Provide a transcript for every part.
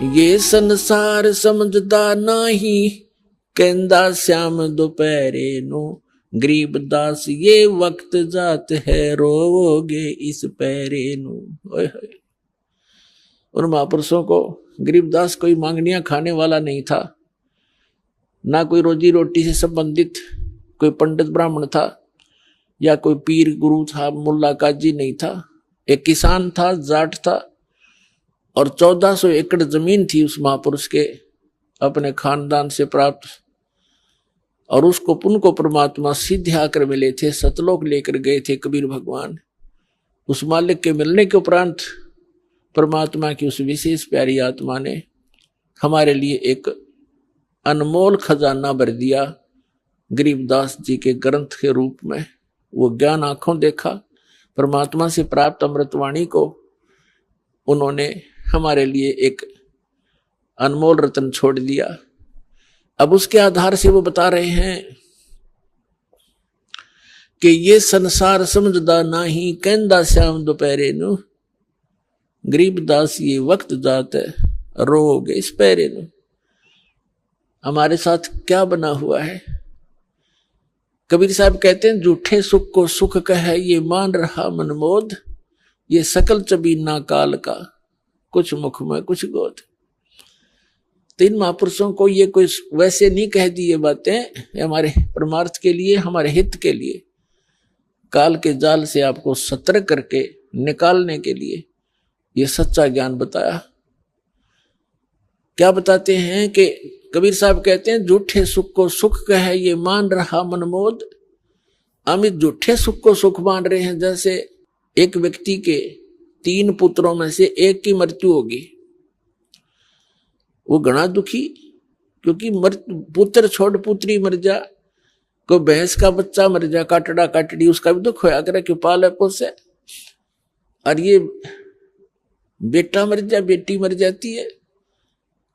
ये संसार समझदा नाही, कहंदा श्याम दोपहरे नो, गरीब दास ये वक्त जात है, रोवोगे इस पैरे नो। उन महापुरुषों को गरीबदास कोई मांगनियां खाने वाला नहीं था, ना कोई रोजी रोटी से संबंधित कोई पंडित ब्राह्मण था, या कोई पीर गुरु था, मुल्ला काजी नहीं था। एक किसान था, जाट था, और 1400 एकड़ जमीन थी उस महापुरुष के अपने खानदान से प्राप्त, और उसको पुण्य को परमात्मा सीधे आकर मिले थे, सतलोक लेकर गए थे कबीर भगवान। उस मालिक के मिलने के उपरांत परमात्मा की उस विशेष प्यारी आत्मा ने हमारे लिए एक अनमोल खजाना भर दिया गरीबदास जी के ग्रंथ के रूप में। वो ज्ञान आंखों देखा, परमात्मा से प्राप्त अमृतवाणी को उन्होंने हमारे लिए एक अनमोल रत्न छोड़ दिया। अब उसके आधार से वो बता रहे हैं कि ये संसार समझदा नाही, कहंदा श्याम दोपहरे नु, गरीबदास ये वक्त जात है, रोगे इस पैरे नु। हमारे साथ क्या बना हुआ है? कबीर साहब कहते हैं, झूठे सुख को सुख कहे ये मान रहा मनमोद, ये सकल चबीना काल का, कुछ मुख में कुछ गोद। तीन महापुरुषों को ये कोई वैसे नहीं कह दी ये बातें, हमारे परमार्थ के लिए, हमारे हित के लिए, काल के जाल से आपको सतर्क करके निकालने के लिए ये सच्चा ज्ञान बताया। क्या बताते हैं कि कबीर साहब कहते हैं, झूठे सुख को सुख कहे ये मान रहा मनमोद। हम इस झूठे सुख को सुख मान रहे हैं। जैसे एक व्यक्ति के 3 पुत्रों में से एक की मृत्यु होगी, वो घना दुखी, क्योंकि पुत्र छोड़ पुत्री मर जा, कोई भैंस का बच्चा मर जा, काटड़ा काटड़ी, उसका भी दुख होया करे, क्यों पाले पोसे। और ये बेटा मर जा, बेटी मर जाती है,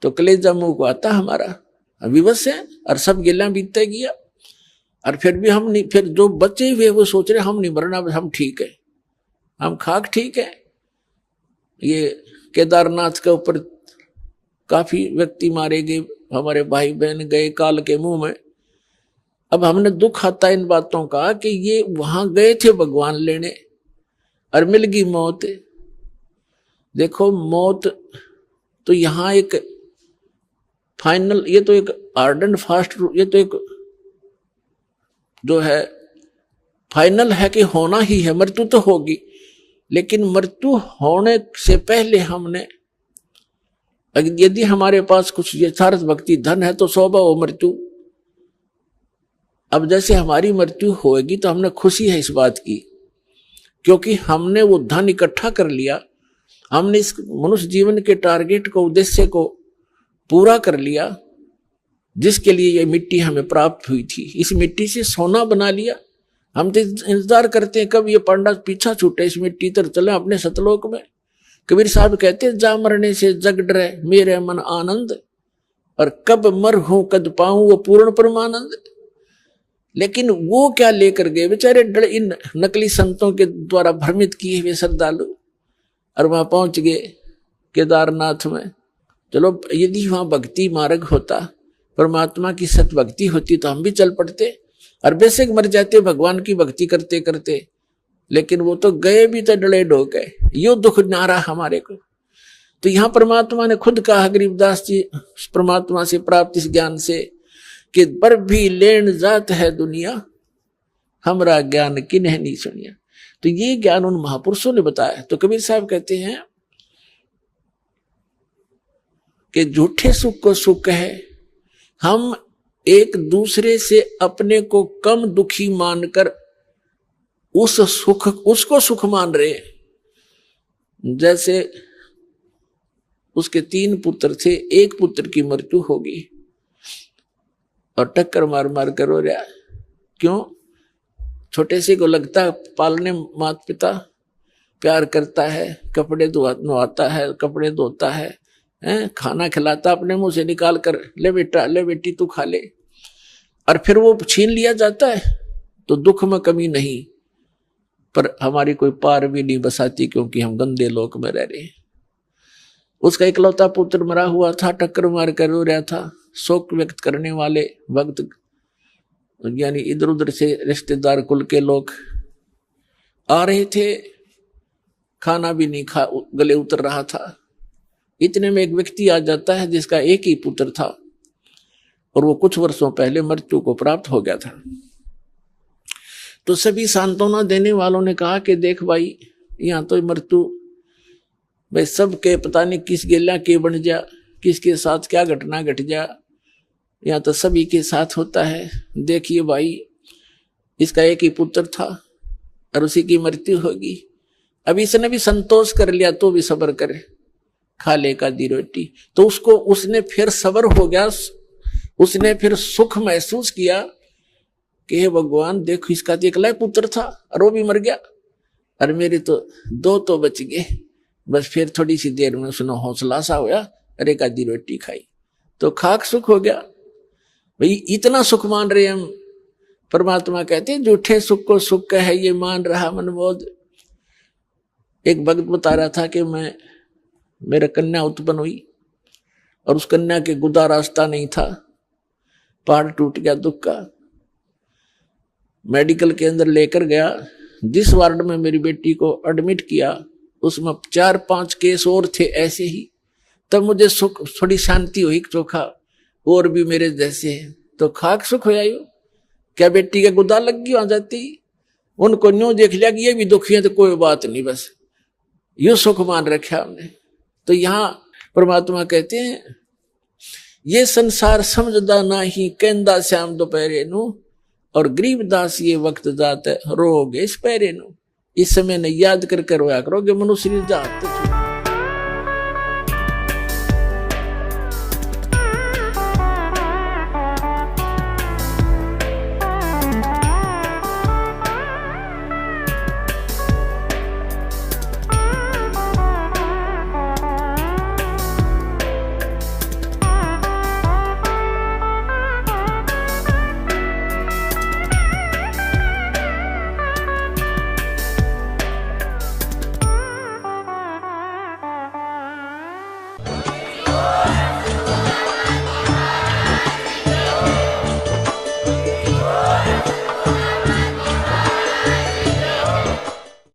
तो कलेजा मुंह को आता हमारा, विवश है, और सब गिला बीतते गया। और फिर भी हम नहीं, फिर जो बचे हुए वो सोच रहे हम नहीं मरना, हम ठीक है, हम खाक ठीक है। ये केदारनाथ के ऊपर काफी व्यक्ति मारे गए, हमारे भाई बहन गए काल के मुंह में। अब हमने दुख आता इन बातों का कि ये वहां गए थे भगवान लेने और मिल गई मौत। देखो मौत तो यहां एक फाइनल, ये तो एक हार्ड एंड फास्ट, ये तो एक जो है फाइनल है कि होना ही है, मृत्यु तो होगी। लेकिन मृत्यु होने से पहले हमने, यदि हमारे पास कुछ यथार्थ भक्ति धन है तो शोभा हो मृत्यु। अब जैसे हमारी मृत्यु होगी तो हमने खुशी है इस बात की, क्योंकि हमने वो धन इकट्ठा कर लिया, हमने इस मनुष्य जीवन के टारगेट को, उद्देश्य को पूरा कर लिया, जिसके लिए ये मिट्टी हमें प्राप्त हुई थी। इस मिट्टी से सोना बना लिया। हम तो इंतजार करते हैं कब ये पांडा पीछा छूटे, इस मिट्टी तर चले अपने सतलोक में। कबीर साहब कहते हैं, जा मरने से जग डरे मेरे मन आनंद, और कब मर हूं कद पाऊं वो पूर्ण परमानंद। लेकिन वो क्या लेकर गए बेचारे डर, इन नकली संतों के द्वारा भ्रमित किए हुए श्रद्धालु, और वहां पहुंच गए केदारनाथ में। चलो यदि वहां भक्ति मार्ग होता, परमात्मा की सत भक्ति होती, तो हम भी चल पड़ते और बेशक मर जाते भगवान की भक्ति करते करते। लेकिन वो तो गए भी तो डले डो गए, यो दुख नारा हमारे को। तो यहाँ परमात्मा ने खुद कहा, गरीबदास जी परमात्मा से प्राप्त इस ज्ञान से, कि बर भी लेन जात है दुनिया, हमरा ज्ञान किन्ह नहीं सुनिया। तो ये ज्ञान उन महापुरुषों ने बताया। तो कबीर साहब कहते हैं कि झूठे सुख को सुख है, हम एक दूसरे से अपने को कम दुखी मानकर उस सुख, उसको सुख मान रहे हैं। जैसे उसके 3 पुत्र थे, एक पुत्र की मृत्यु होगी और टक्कर मार मार कर रो रहा। क्यों? छोटे से को लगता है पालने माता पिता प्यार करता है, कपड़े धोता है, कपड़े धोता है, खाना खिलाता अपने मुंह से निकाल कर, ले बेटा ले बेटी तू खा ले, और फिर वो छीन लिया जाता है। तो दुख में कमी नहीं, पर हमारी कोई पार भी नहीं बसाती, क्योंकि हम गंदे लोक में रह रहे हैं। उसका इकलौता पुत्र मरा हुआ था, टक्कर मार कर रो रहा था। शोक व्यक्त करने वाले भक्त यानी इधर उधर से रिश्तेदार कुल के लोग आ रहे थे, खाना भी नहीं खा गले उतर रहा था। इतने में एक व्यक्ति आ जाता है जिसका एक ही पुत्र था और वो कुछ वर्षों पहले मृत्यु को प्राप्त हो गया था। तो सभी सांत्वना देने वालों ने कहा कि देख भाई, यहाँ तो मृत्यु भाई सबके पता नहीं किस गेला के बन जा, किसके साथ क्या घटना घट जा, यहाँ तो सभी के साथ होता है। देखिए भाई, इसका एक ही पुत्र था और उसी की मृत्यु होगी। अब इसने भी संतोष कर लिया तो भी सब्र करे, खा ले का दी रोटी। तो उसने फिर सब्र हो गया, उसने फिर सुख महसूस किया कि हे भगवान देखो, इसका तो एकला पुत्र था और वो भी मर गया और मेरे तो दो तो बच गए। बस फिर थोड़ी सी देर में उसने हौसला सा होया, अरे का दी रोटी खाई तो खाक सुख हो गया। भाई इतना सुख मान रहे हम। परमात्मा कहते हैं झूठे सुख को सुख है ये मान रहा मनबोध। एक भक्त बता रहा था कि मेरा कन्या उत्पन्न हुई और उस कन्या के गुदा रास्ता नहीं था, पहाड़ टूट गया दुख का। मेडिकल के अंदर लेकर गया, जिस वार्ड में मेरी बेटी को एडमिट किया उसमें 4-5 केस और थे ऐसे ही। तब मुझे सुख, थोड़ी शांति हुई, चोखा और भी मेरे जैसे हैं तो खाक सुख हो आयो। क्या बेटी का गुदा लग गई, आ जाती उनको न्यू देख लिया कि ये भी दुखी है तो कोई बात नहीं, बस यू सुख मान रखा हमने। तो यहाँ परमात्मा कहते हैं ये संसार समझदा नाही, कहंदा श्याम दोपहरे नू, और गरीबदास ये वक्त जात रोगे इस पैरे नू। इस समय ने याद करके रोया करोगे मनुष्य जात।